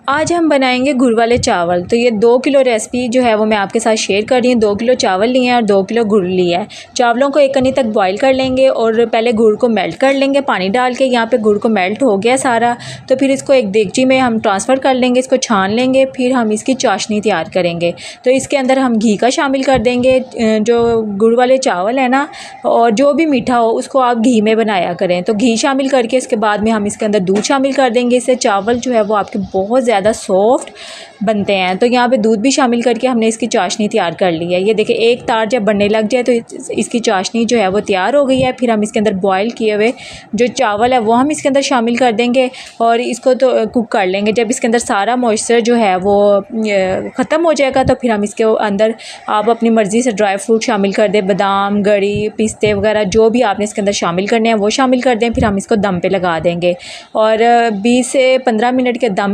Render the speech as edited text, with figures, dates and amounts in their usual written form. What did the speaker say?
आज हम बनाएंगे गुड़ वाले चावल। तो ये 2 किलो रेसिपी जो है वो मैं आपके साथ शेयर कर रही हूँ। 2 किलो चावल लिए हैं और 2 किलो गुड़ लिया है। चावलों को 1 कनी तक बॉईल कर लेंगे और पहले गुड़ को मेल्ट कर लेंगे पानी डाल के। यहाँ पे गुड़ को मेल्ट हो गया सारा, तो फिर इसको एक देगची में हम ट्रांसफ़र कर लेंगे, इसको छान लेंगे। फिर हम इसकी चाशनी तैयार करेंगे। तो इसके अंदर हम घी का शामिल कर देंगे। जो गुड़ वाले चावल है ना, और जो भी मीठा हो उसको आप घी में बनाया करें। तो घी शामिल करके इसके बाद में हम इसके अंदर दूध शामिल कर देंगे। इससे चावल जो है वो आपके बहुत ज़्यादा सॉफ्ट बनते हैं। तो यहाँ पे दूध भी शामिल करके हमने इसकी चाशनी तैयार कर ली है। ये देखिए एक तार जब बनने लग जाए तो इसकी चाशनी जो है वो तैयार हो गई है। फिर हम इसके अंदर बॉयल किए हुए जो चावल है वो हम इसके अंदर शामिल कर देंगे और इसको तो कुक कर लेंगे। जब इसके अंदर सारा मॉइस्चर जो है वो ख़त्म हो जाएगा तो फिर हम इसके अंदर आप अपनी मर्ज़ी से ड्राई फ्रूट शामिल कर दें, बादाम, गरी, पिस्ते वगैरह जो भी आपने इसके अंदर शामिल करने हैं वो शामिल कर दें। फिर हम इसको दम पे लगा देंगे और 20 से 15 मिनट के दम